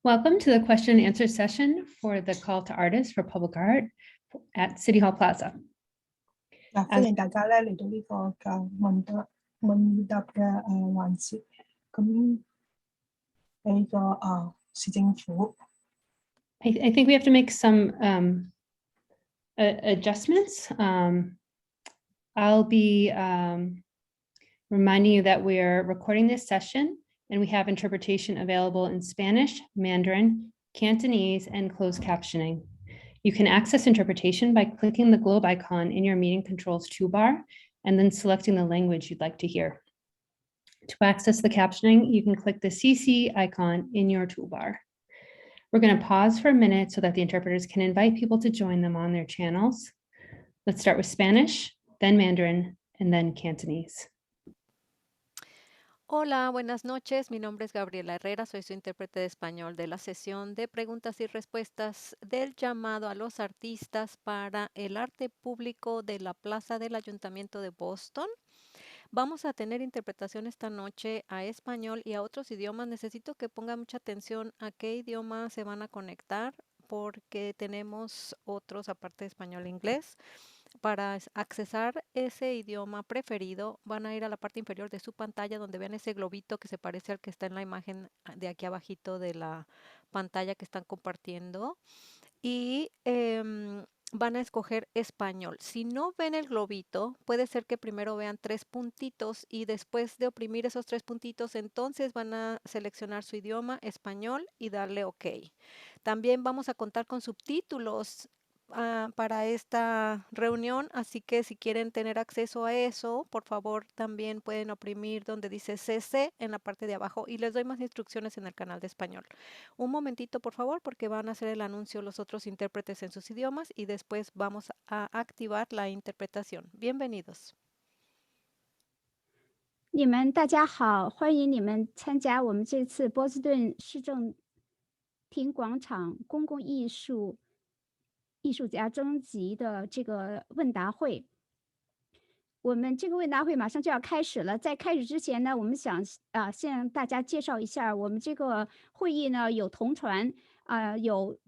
Welcome to the question and answer session for the call to artists for public art at City Hall Plaza. 歡迎大家咧嚟到呢個嘅問答嘅環節。咁呢個市政府 I think we have to make some adjustments. I'll be reminding you that we are recording this session and we have interpretation available in Spanish, Mandarin, Cantonese, and closed captioning. You can access interpretation by clicking the globe icon in your meeting controls toolbar and then selecting the language you'd like to hear. To access the captioning, you can click the CC icon in your toolbar. We're going to pause for a minute so that the interpreters can invite people to join them on their channels. Let's start with Spanish, then Mandarin, and then Cantonese. Hola, buenas noches. Mi nombre es Gabriela Herrera, soy su intérprete de español de la sesión de preguntas y respuestas del llamado a los artistas para el arte público de la Plaza del Ayuntamiento de Boston. Vamos a tener interpretación esta noche a español y a otros idiomas. Necesito que pongan mucha atención a qué idioma se van a conectar porque tenemos otros aparte de español e inglés. Para accesar ese idioma preferido, van a ir a la parte inferior de su pantalla donde vean ese globito que se parece al que está en la imagen de aquí abajito de la pantalla que están compartiendo. Y van a escoger español. Si no ven el globito, puede ser que primero vean 3 puntitos y después de oprimir esos 3 puntitos, entonces van a seleccionar su idioma, español, y darle OK. También vamos a contar con subtítulos para esta reunión, así que si quieren tener acceso a eso, por favor también pueden oprimir donde dice CC en la parte de abajo y les doy más instrucciones en el canal de español. Un momentito por favor porque van a hacer el anuncio los otros intérpretes en sus idiomas y después vamos a activar la interpretación. Bienvenidos. 你们大家好，欢迎你们参加我们这次波士顿市政厅广场公共艺术家征集的这个问答会。我们这个问答会马上就要开始了，在开始之前呢，我们想先让大家介绍一下，我们这个会议呢有同传有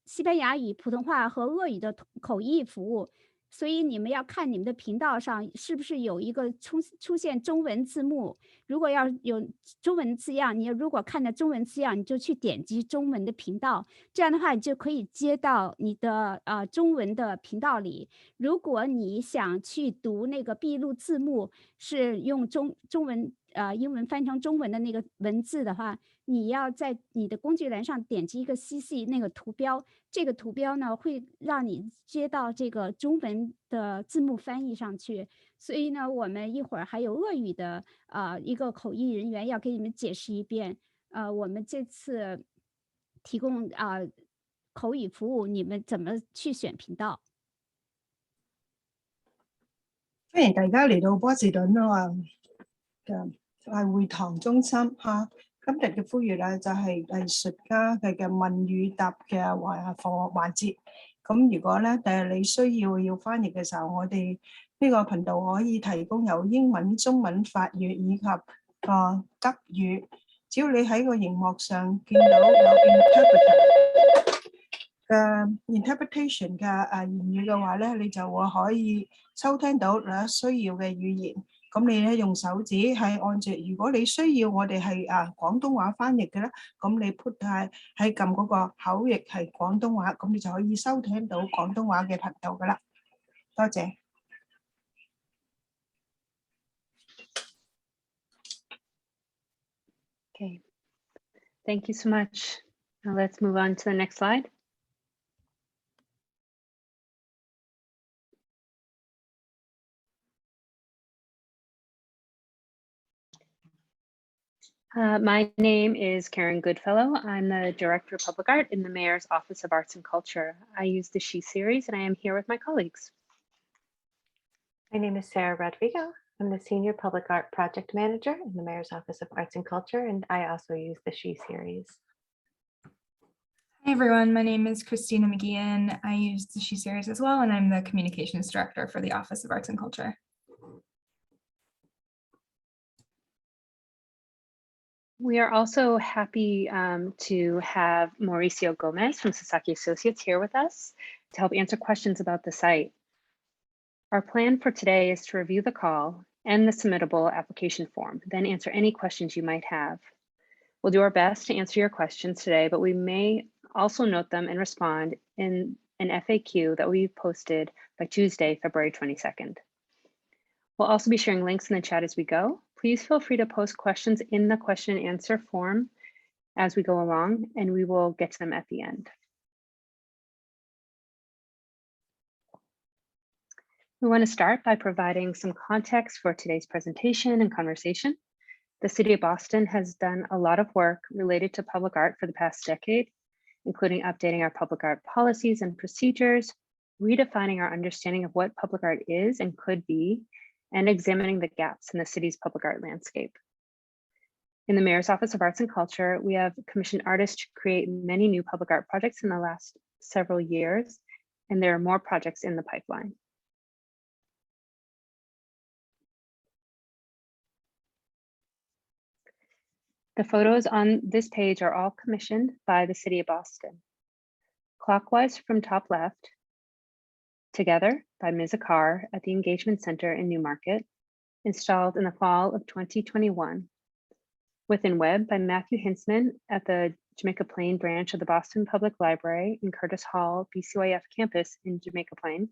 西班牙语、普通话和俄语的口译服务。所以你们要看你们的频道上是不是有一个出现中文字幕，如果要有中文字样，你如果看到中文字样，你就去点击中文的频道，这样的话你就可以接到你的中文的频道里。如果你想去读那个闭路字幕，是用中文英文翻成中文的那个文字的话，你要在你的工具栏上点击一个 CC 那个图标，这个图标呢会让你接到这个中文的字幕翻译上去。所以呢，我们一会儿还有俄语的一个口译人员要给你们解释一遍。我们这次提供口语服务，你们怎么去选频道？歡迎大家嚟到波士頓嘅會堂中心嚇。今日嘅呼籲咧就係藝術家嘅問與答嘅環節。咁如果咧你需要翻譯嘅時候，我哋呢個頻道可以提供有英文、中文、法語以及德語。只要你喺個熒幕上見到有 interpretation 嘅言語嘅話咧，你就會可以收聽到你需要嘅語言。咁你咧用手指係按住，如果你需要我哋係廣東話翻譯嘅咧，咁你 put 喺撳嗰個口譯係廣東話，咁你就可以收聽到廣東話嘅頻道噶啦。多謝。Okay, thank you so much. Now let's move on to the next slide. My name is Karen Goodfellow. I'm the Director of Public Art in the Mayor's Office of Arts and Culture. I use the She series and I am here with my colleagues. My name is Sarah Rodrigo. I'm the Senior Public Art Project Manager in the Mayor's Office of Arts and Culture, and I also use the She series. Hi everyone, my name is Christina McGeehan. I use the She series as well, and I'm the Communications Director for the Office of Arts and Culture. We are also happy to have Mauricio Gomez from Sasaki Associates here with us to help answer questions about the site. Our plan for today is to review the call and the submittable application form, then answer any questions you might have. We'll do our best to answer your questions today, but we may also note them and respond in an FAQ that we posted by Tuesday, February 22nd. We'll also be sharing links in the chat as we go. Please feel free to post questions in the question and answer form as we go along, and we will get to them at the end. We want to start by providing some context for today's presentation and conversation. The City of Boston has done a lot of work related to public art for the past decade, including updating our public art policies and procedures, redefining our understanding of what public art is and could be, and examining the gaps in the city's public art landscape. In the Mayor's Office of Arts and Culture, we have commissioned artists to create many new public art projects in the last several years, and there are more projects in the pipeline. The photos on this page are all commissioned by the City of Boston. Clockwise from top left, Together by Ms. Akar at the Engagement Center in Newmarket, installed in the fall of 2021. Within Web by Matthew Hinsman at the Jamaica Plain branch of the Boston Public Library in Curtis Hall, BCYF campus in Jamaica Plain,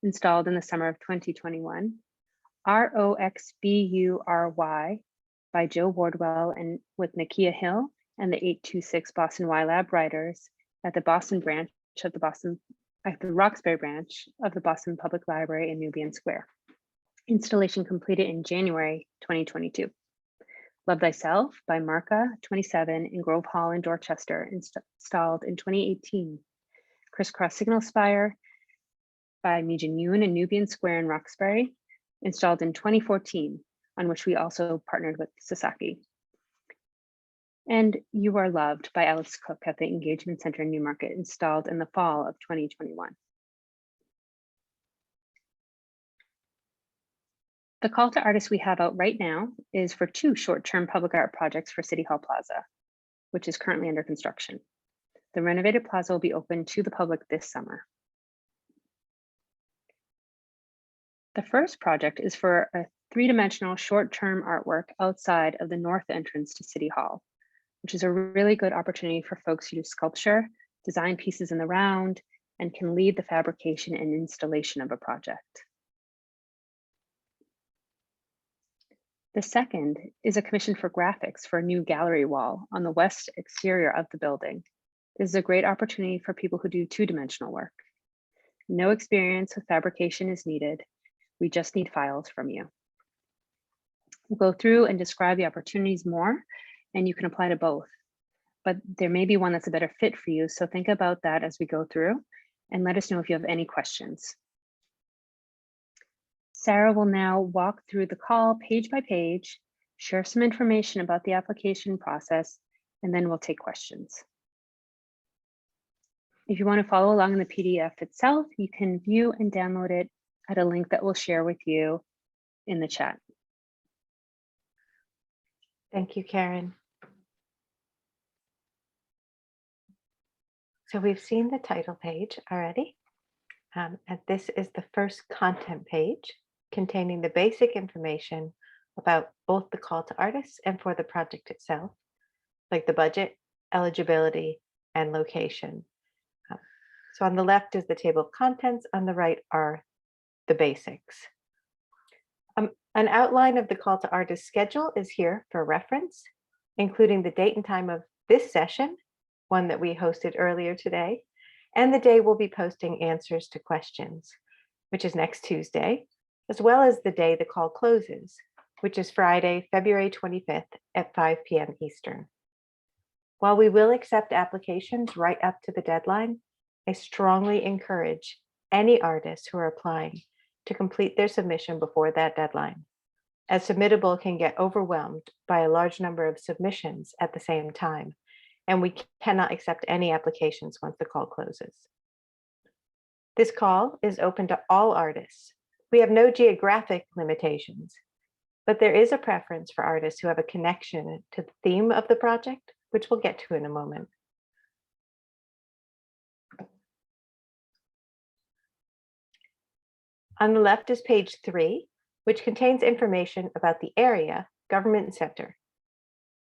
installed in the summer of 2021. ROXBURY by Joe Wardwell and with Nakia Hill and the 826 Boston Y Lab writers at the Boston branch of the Roxbury branch of the Boston Public Library in Nubian Square. Installation completed in January 2022. Love Thyself by Marka 27 in Grove Hall in Dorchester, installed in 2018. Crisscross Signal Spire by Mijin Yoon in Nubian Square in Roxbury, installed in 2014, on which we also partnered with Sasaki. And You Are Loved by Alex Cook at the Engagement Center in Newmarket, installed in the fall of 2021. The call to artists we have out right now is for 2 short-term public art projects for City Hall Plaza, which is currently under construction. The renovated plaza will be open to the public this summer. The first project is for a 3-dimensional short-term artwork outside of the north entrance to City Hall, which is a really good opportunity for folks who do sculpture, design pieces in the round, and can lead the fabrication and installation of a project. The second is a commission for graphics for a new gallery wall on the west exterior of the building. This is a great opportunity for people who do 2-dimensional work. No experience with fabrication is needed. We just need files from you. We'll go through and describe the opportunities more, and you can apply to both. But there may be one that's a better fit for you, so think about that as we go through, and let us know if you have any questions. Sarah will now walk through the call page by page, share some information about the application process, and then we'll take questions. If you want to follow along in the PDF itself, you can view and download it at a link that we'll share with you in the chat. Thank you, Karen. So we've seen the title page already. And this is the first content page containing the basic information about both the call to artists and for the project itself, like the budget, eligibility, and location. So on the left is the table of contents, on the right are the basics. An outline of the call to artists schedule is here for reference, including the date and time of this session, one that we hosted earlier today, and the day we'll be posting answers to questions, which is next Tuesday, as well as the day the call closes, which is Friday, February 25th at 5 p.m. Eastern. While we will accept applications right up to the deadline, I strongly encourage any artists who are applying to complete their submission before that deadline, as Submittable can get overwhelmed by a large number of submissions at the same time, and we cannot accept any applications once the call closes. This call is open to all artists. We have no geographic limitations, but there is a preference for artists who have a connection to the theme of the project, which we'll get to in a moment. On the left is page 3, which contains information about the area, government center.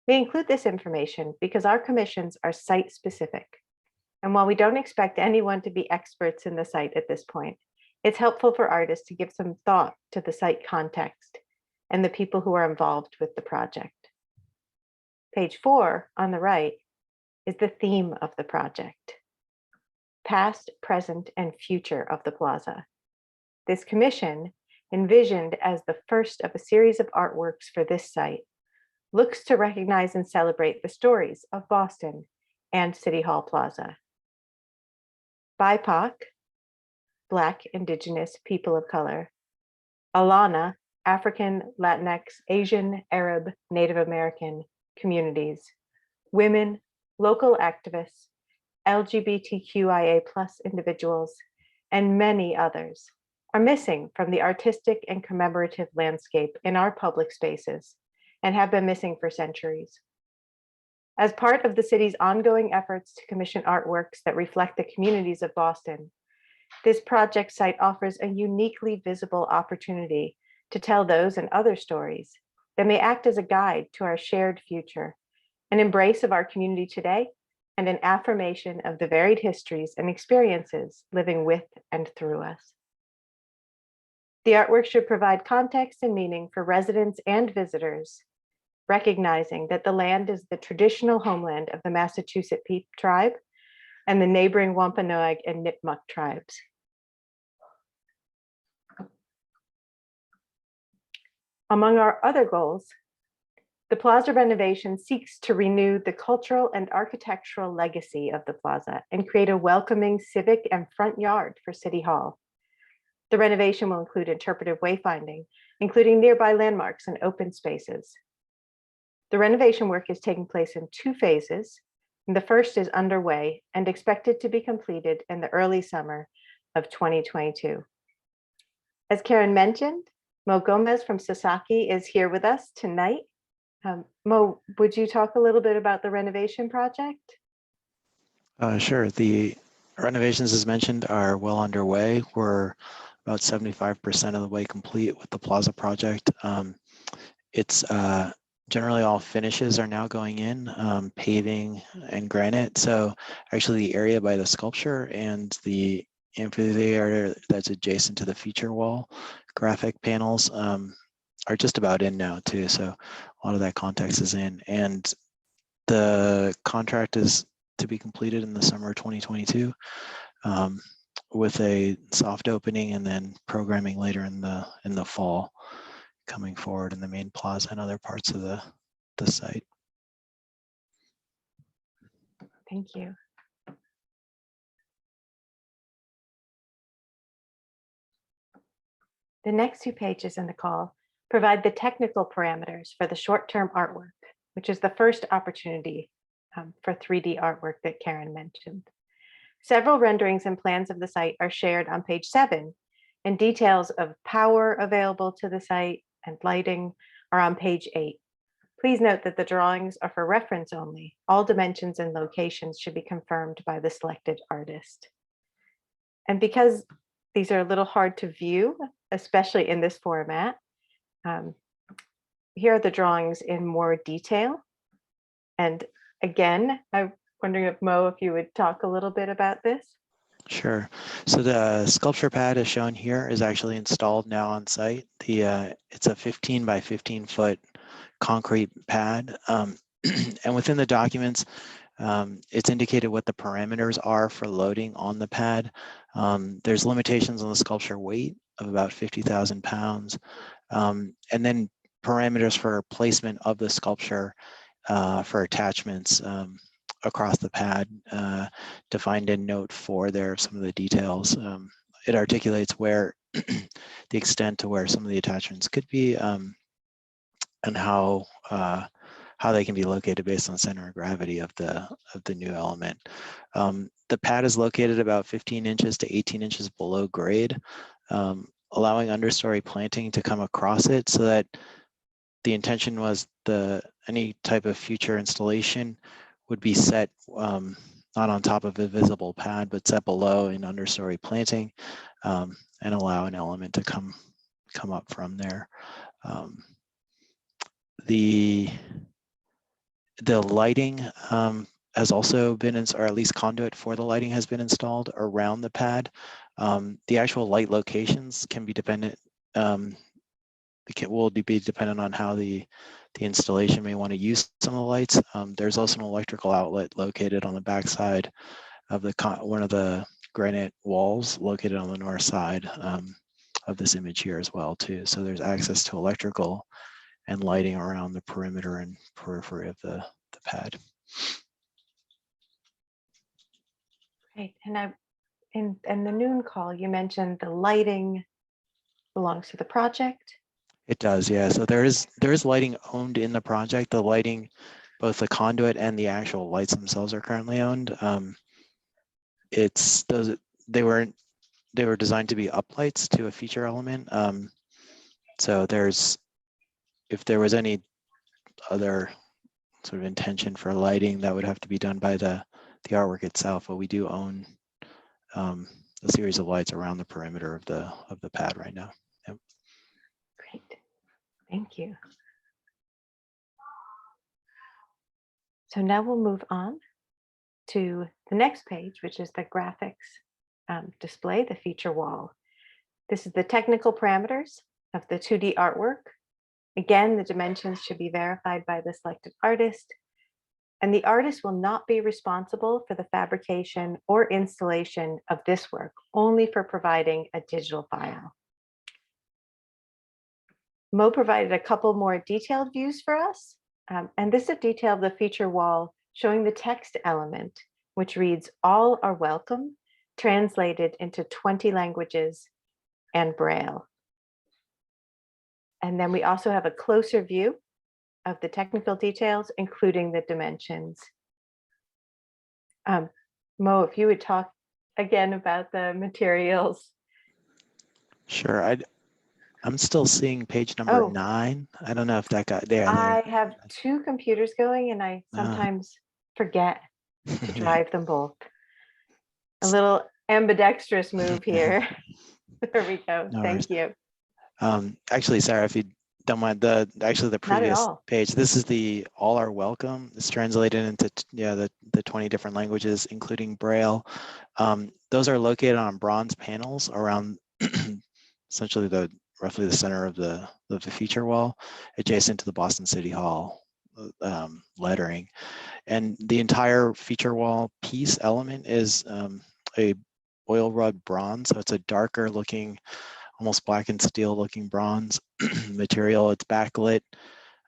We include this information because our commissions are site-specific. And while we don't expect anyone to be experts in the site at this point, it's helpful for artists to give some thought to the site context and the people who are involved with the project. Page 4 on the right is the theme of the project: past, present, and future of the plaza. This commission, envisioned as the first of a series of artworks for this site, looks to recognize and celebrate the stories of Boston and City Hall Plaza. BIPOC, Black, Indigenous, People of Color; Alana, African, Latinx, Asian, Arab, Native American communities; women, local activists, LGBTQIA+ individuals, and many others are missing from the artistic and commemorative landscape in our public spaces and have been missing for centuries. As part of the city's ongoing efforts to commission artworks that reflect the communities of Boston, this project site offers a uniquely visible opportunity to tell those and other stories that may act as a guide to our shared future, an embrace of our community today, and an affirmation of the varied histories and experiences living with and through us. The artwork should provide context and meaning for residents and visitors, recognizing that the land is the traditional homeland of the Massachusetts Peep tribe and the neighboring Wampanoag and Nipmuc tribes. Among our other goals, the plaza renovation seeks to renew the cultural and architectural legacy of the plaza and create a welcoming civic and front yard for City Hall. The renovation will include interpretive wayfinding, including nearby landmarks and open spaces. The renovation work is taking place in 2 phases. And the first is underway and expected to be completed in the early summer of 2022. As Karen mentioned, Mo Gomez from Sasaki is here with us tonight. Mo, would you talk a little bit about the renovation project? Sure. The renovations, as mentioned, are well underway. We're about 75% of the way complete with the plaza project. It's generally all finishes are now going in, paving and granite. So actually the area by the sculpture and the amphitheater that's adjacent to the feature wall graphic panels are just about in now too. So a lot of that context is in, and the contract is to be completed in the summer of 2022 with a soft opening and then programming later in the fall coming forward in the main plaza and other parts of the site. Thank you. The next 2 pages in the call provide the technical parameters for the short-term artwork, which is the first opportunity for 3D artwork that Karen mentioned. Several renderings and plans of the site are shared on page 7, and details of power available to the site and lighting are on page 8. Please note that the drawings are for reference only. All dimensions and locations should be confirmed by the selected artist. And because these are a little hard to view, especially in this format, here are the drawings in more detail. And again, I'm wondering if Mo, if you would talk a little bit about this. Sure. So the sculpture pad as shown here is actually installed now on site. It's a 15 by 15 foot concrete pad. And within the documents, it's indicated what the parameters are for loading on the pad. There's limitations on the sculpture weight of about 50,000 pounds. And then parameters for placement of the sculpture for attachments across the pad, defined in note 4 there, some of the details. It articulates where the extent to where some of the attachments could be and how they can be located based on center of gravity of the new element. The pad is located about 15 inches to 18 inches below grade, allowing understory planting to come across it so that the intention was any type of future installation would be set not on top of a visible pad, but set below an understory planting, and allow an element to come up from there. The lighting has also been, or at least conduit for the lighting has been installed around the pad. The actual light locations can be dependent, will be dependent on how the installation may want to use some of the lights. There's also an electrical outlet located on the back side of one of the granite walls located on the north side of this image here as well too. So there's access to electrical and lighting around the perimeter and periphery of the pad. Great. And in the noon call, you mentioned the lighting belongs to the project. It does, yeah. So there is lighting owned in the project. The lighting, both the conduit and the actual lights themselves are currently owned. They were designed to be uplights to a feature element. So if there was any other sort of intention for lighting, that would have to be done by the artwork itself. But we do own a series of lights around the perimeter of the pad right now. Yep. Great, thank you. So now we'll move on to the next page, which is the graphics display, the feature wall. This is the technical parameters of the 2D artwork. Again, the dimensions should be verified by the selected artist, and the artist will not be responsible for the fabrication or installation of this work, only for providing a digital file. Mo provided a couple more detailed views for us, and this is a detail of the feature wall showing the text element, which reads, "All are welcome," translated into 20 languages and Braille. And then we also have a closer view of the technical details, including the dimensions. Mo, if you would talk again about the materials. Sure. I'm still seeing page number 9. I don't know if that got there. I have 2 computers going and I sometimes forget to drive them both. A little ambidextrous move here. There we go. No Thank you. Actually, Sarah, if you don't mind, the previous all. page, this is the "All are welcome." It's translated into the 20 different languages, including Braille. Those are located on bronze panels around essentially roughly the center of the feature wall, adjacent to the Boston City Hall lettering. And the entire feature wall piece element is a oil rug bronze, so it's a darker looking, almost black and steel looking bronze material. It's backlit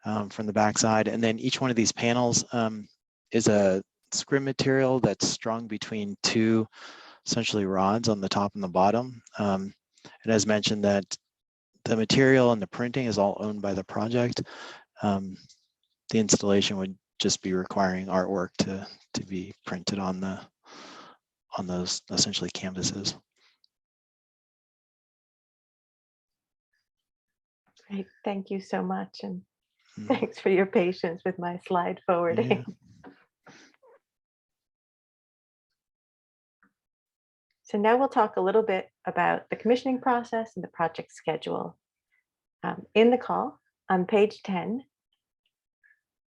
from the backside, and then each one of these panels is a scrim material that's strung between 2 essentially rods on the top and the bottom. And as mentioned, that the material and the printing is all owned by the project. The installation would just be requiring artwork to be printed on those essentially canvases. Great, thank you so much, and thanks for your patience with my slide forwarding. Yeah. So now we'll talk a little bit about the commissioning process and the project schedule. In the call on page 10,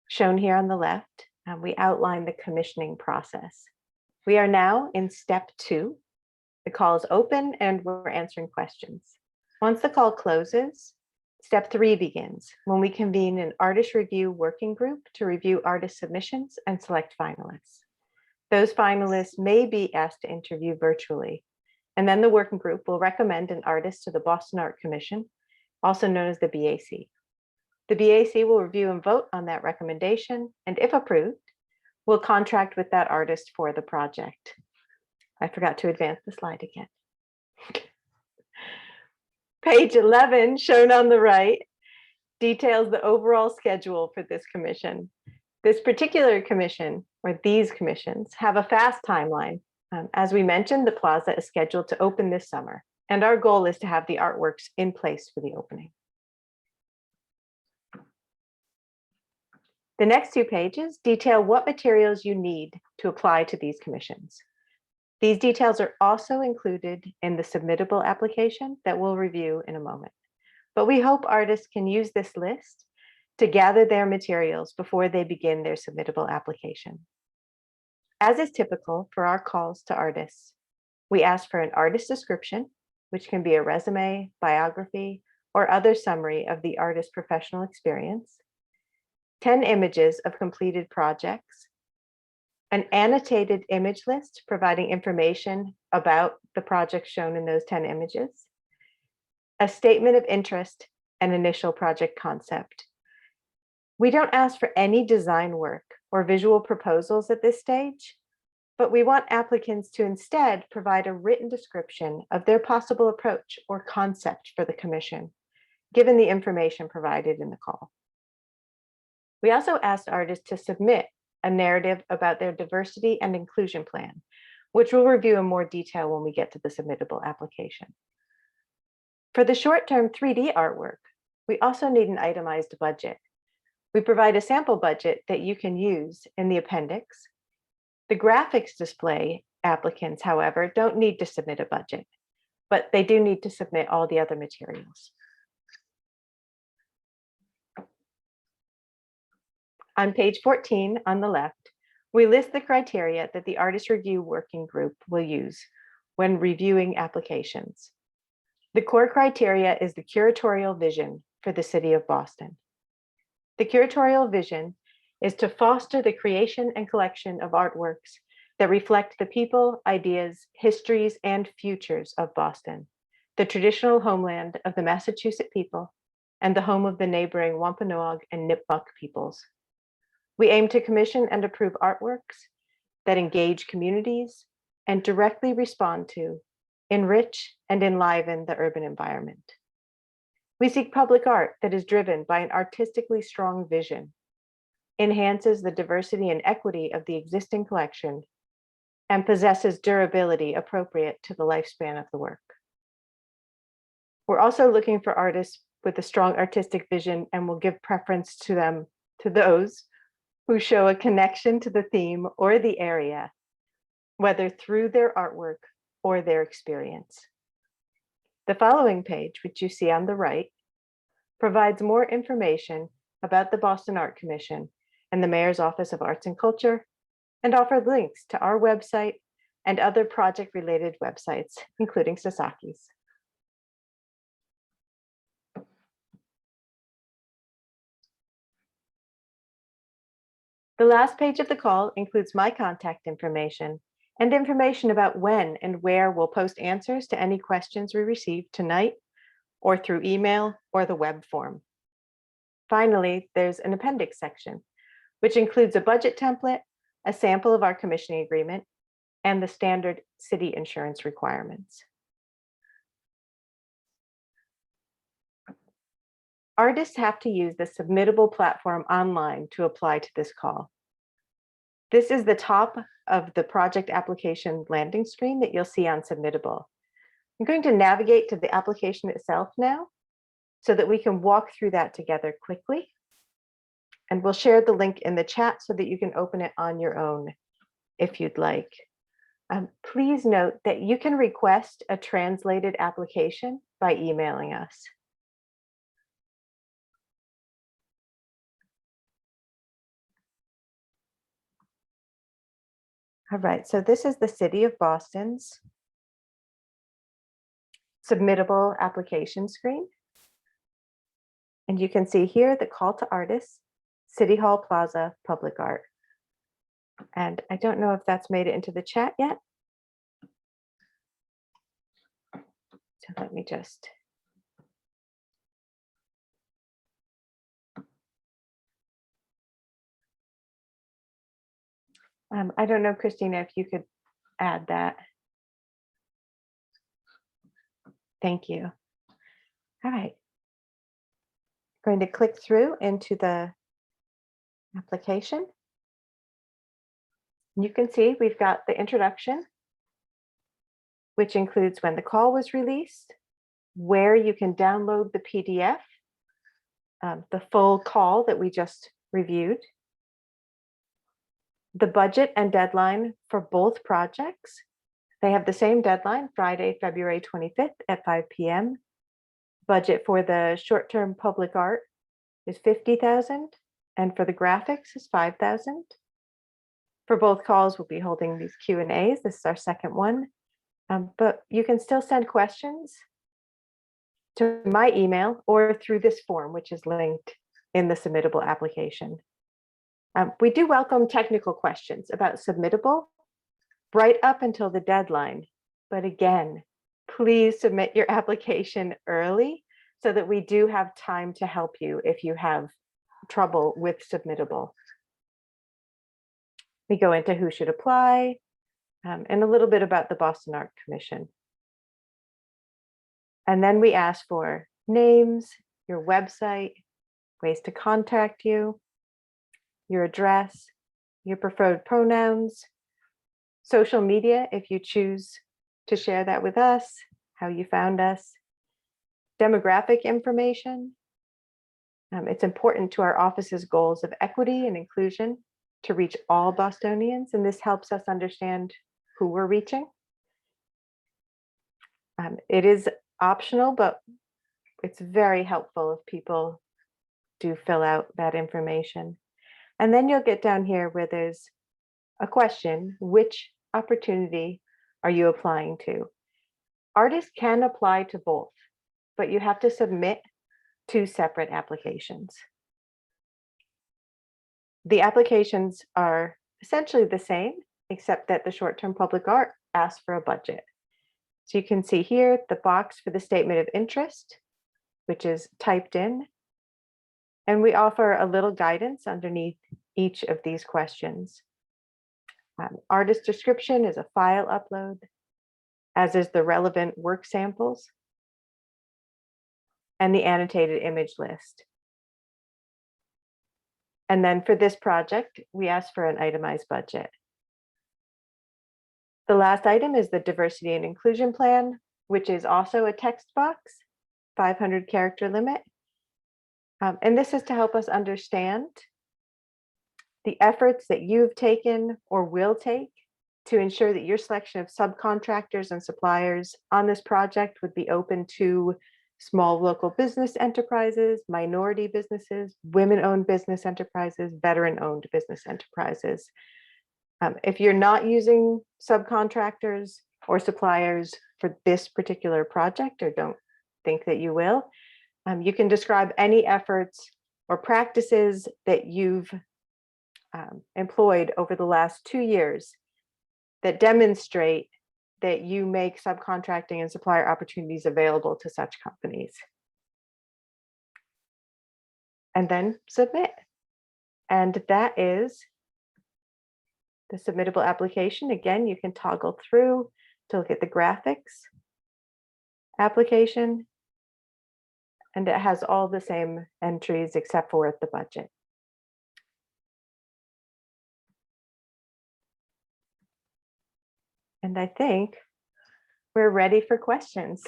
shown here on the left, we outline the commissioning process. We are now in step 2. The call is open and we're answering questions. Once the call closes, step 3 begins, when we convene an artist review working group to review artist submissions and select finalists. Those finalists may be asked to interview virtually, and then the working group will recommend an artist to the Boston Art Commission, also known as the BAC. The BAC will review and vote on that recommendation, and if approved, will contract with that artist for the project. I forgot to advance the slide again. Page 11, shown on the right, details the overall schedule for this commission. This particular commission, or these commissions, have a fast timeline. As we mentioned, the plaza is scheduled to open this summer, and our goal is to have the artworks in place for the opening. The next 2 pages detail what materials you need to apply to these commissions. These details are also included in the submittable application that we'll review in a moment. But we hope artists can use this list to gather their materials before they begin their submittable application. As is typical for our calls to artists, we ask for an artist description, which can be a resume, biography, or other summary of the artist's professional experience, 10 images of completed projects, an annotated image list providing information about the project shown in those 10 images, a statement of interest and initial project concept. We don't ask for any design work or visual proposals at this stage, but we want applicants to instead provide a written description of their possible approach or concept for the commission, given the information provided in the call. We also asked artists to submit a narrative about their diversity and inclusion plan, which we'll review in more detail when we get to the submittable application. For the short-term 3D artwork, we also need an itemized budget. We provide a sample budget that you can use in the appendix. The graphics display applicants, however, don't need to submit a budget, but they do need to submit all the other materials. On page 14 on the left, we list the criteria that the Artist Review Working Group will use when reviewing applications. The core criteria is the curatorial vision for the City of Boston. The curatorial vision is to foster the creation and collection of artworks that reflect the people, ideas, histories, and futures of Boston, the traditional homeland of the Massachusetts people, and the home of the neighboring Wampanoag and Nipmuc peoples. We aim to commission and approve artworks that engage communities and directly respond to, enrich, and enliven the urban environment. We seek public art that is driven by an artistically strong vision, enhances the diversity and equity of the existing collection, and possesses durability appropriate to the lifespan of the work. We're also looking for artists with a strong artistic vision, and will give preference to those who show a connection to the theme or the area, whether through their artwork or their experience. The following page, which you see on the right, provides more information about the Boston Art Commission and the Mayor's Office of Arts and Culture, and offers links to our website and other project-related websites, including Sasaki's. The last page of the call includes my contact information and information about when and where we'll post answers to any questions we receive tonight or through email or the web form. Finally, there's an appendix section, which includes a budget template, a sample of our commissioning agreement, and the standard city insurance requirements. Artists have to use the submittable platform online to apply to this call. This is the top of the project application landing screen that you'll see on submittable. I'm going to navigate to the application itself now so that we can walk through that together quickly. And we'll share the link in the chat so that you can open it on your own if you'd like. Please note that you can request a translated application by emailing us. All right, so this is the City of Boston's submittable application screen. And you can see here the call to artists, City Hall Plaza, public art. And I don't know if that's made it into the chat yet. So let me just. I don't know, Christina, if you could add that. Thank you. All right. Going to click through into the application. You can see we've got the introduction, which includes when the call was released, where you can download the PDF, the full call that we just reviewed, The budget and deadline for both projects, they have the same deadline, Friday, February 25th at 5 p.m. Budget for the short-term public art is 50,000, and for the graphics is 5,000. For both calls, we'll be holding these Q&As. This is our second one, but you can still send questions to my email or through this form, which is linked in the submittable application. We do welcome technical questions about submittable right up until the deadline. But again, please submit your application early so that we do have time to help you if you have trouble with submittable. We go into who should apply and a little bit about the Boston Art Commission. And then we ask for names, your website, ways to contact you, your address, your preferred pronouns, social media, if you choose to share that with us, how you found us, demographic information. It's important to our office's goals of equity and inclusion to reach all Bostonians, and this helps us understand who we're reaching. It is optional, but it's very helpful if people do fill out that information. And then you'll get down here where there's a question, which opportunity are you applying to? Artists can apply to both, but you have to submit 2 separate applications. The applications are essentially the same, except that the short-term public art asks for a budget. So you can see here the box for the statement of interest, which is typed in. And we offer a little guidance underneath each of these questions. Artist description is a file upload, as is the relevant work samples and the annotated image list. And then for this project, we ask for an itemized budget. The last item is the diversity and inclusion plan, which is also a text box, 500 character limit. And this is to help us understand the efforts that you've taken or will take to ensure that your selection of subcontractors and suppliers on this project would be open to small local business enterprises, minority businesses, women-owned business enterprises, veteran-owned business enterprises. If you're not using subcontractors or suppliers for this particular project, or don't think that you will, you can describe any efforts or practices that you've employed over the last 2 years that demonstrate that you make subcontracting and supplier opportunities available to such companies. And then submit. And that is the submittable application. Again, you can toggle through to look at the graphics application. And it has all the same entries except for the budget. And I think we're ready for questions.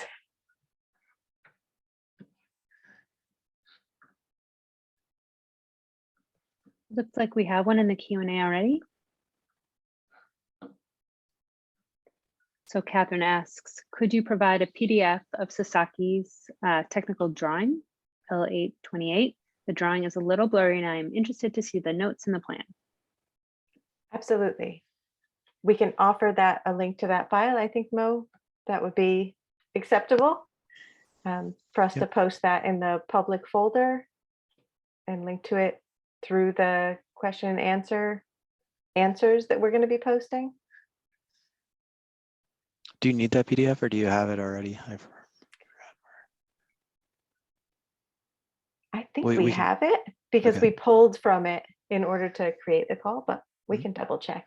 Looks like we have one in the Q&A already. So Catherine asks, could you provide a PDF of Sasaki's technical drawing, L828? The drawing is a little blurry and I'm interested to see the notes in the plan. Absolutely. We can offer that a link to that file. I think, Mo, that would be acceptable for us to post that in the public folder and link to it through the question and answers that we're going to be posting. Do you need that PDF or do you have it already? I think we have it because we pulled from it in order to create the call, but we can double check.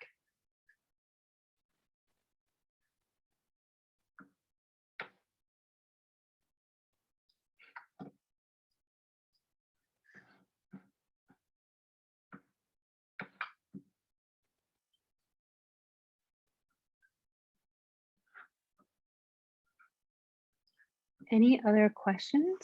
Any other questions?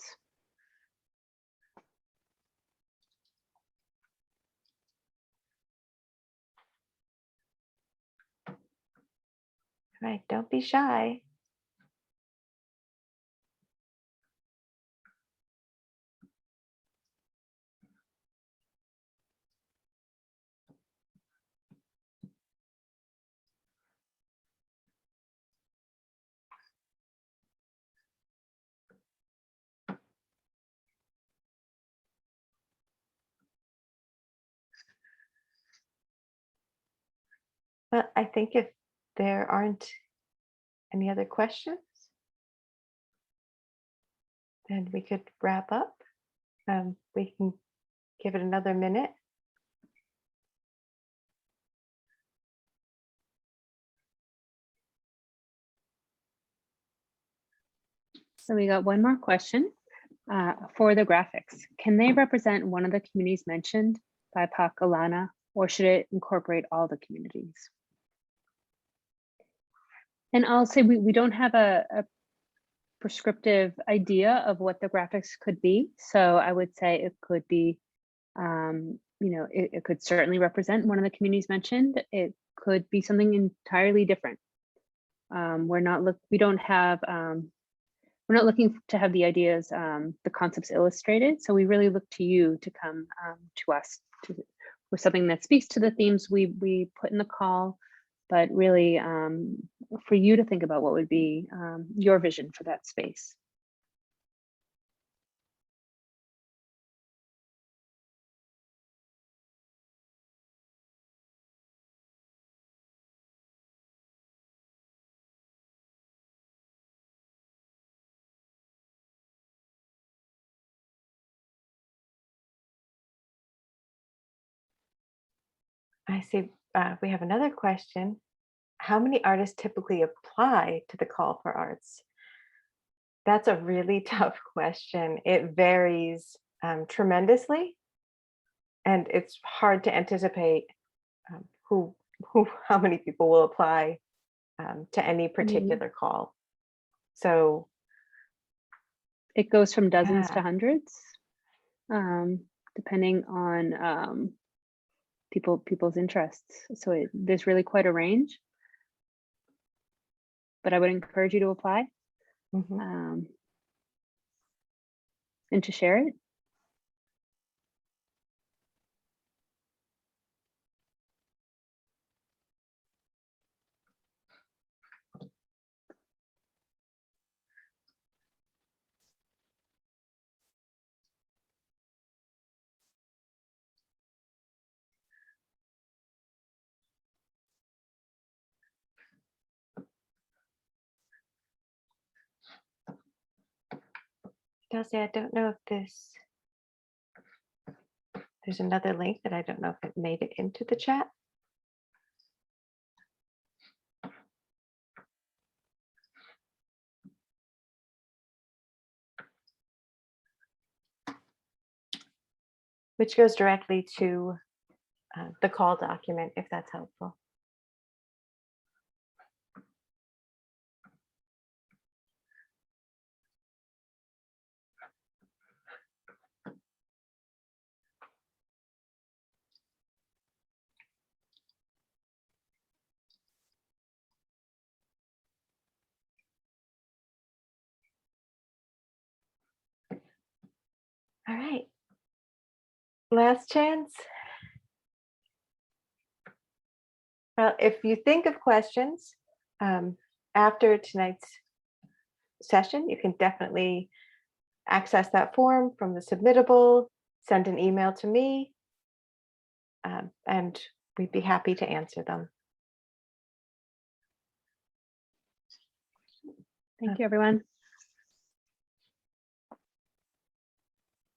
right, don't be shy. But I think if there aren't any other questions, then we could wrap up. We can give it another minute. So we got one more question for the graphics. Can they represent one of the communities mentioned by Pak Alana, or should it incorporate all the communities? And I'll say we don't have a prescriptive idea of what the graphics could be. So I would say it could be, it could certainly represent one of the communities mentioned. It could be something entirely different. We're not looking to have the ideas, the concepts illustrated. So we really look to you to come to us with something that speaks to the themes we put in the call, but really for you to think about what would be your vision for that space. I see we have another question. How many artists typically apply to the call for arts? That's a really tough question. It varies tremendously, and it's hard to anticipate how many people will apply to any particular call. So it goes from dozens to Yeah. hundreds, depending on people's interests. So there's really quite a range, but I would encourage you to apply mhm. and to share it. Kelsey, I don't know if there's another link that I don't know if it made it into the chat. Which goes directly to the call document, if that's helpful. All right. Last chance. Well, if you think of questions after tonight's session, you can definitely access that form from the submittable, send an email to me, and we'd be happy to answer them. Thank you, everyone.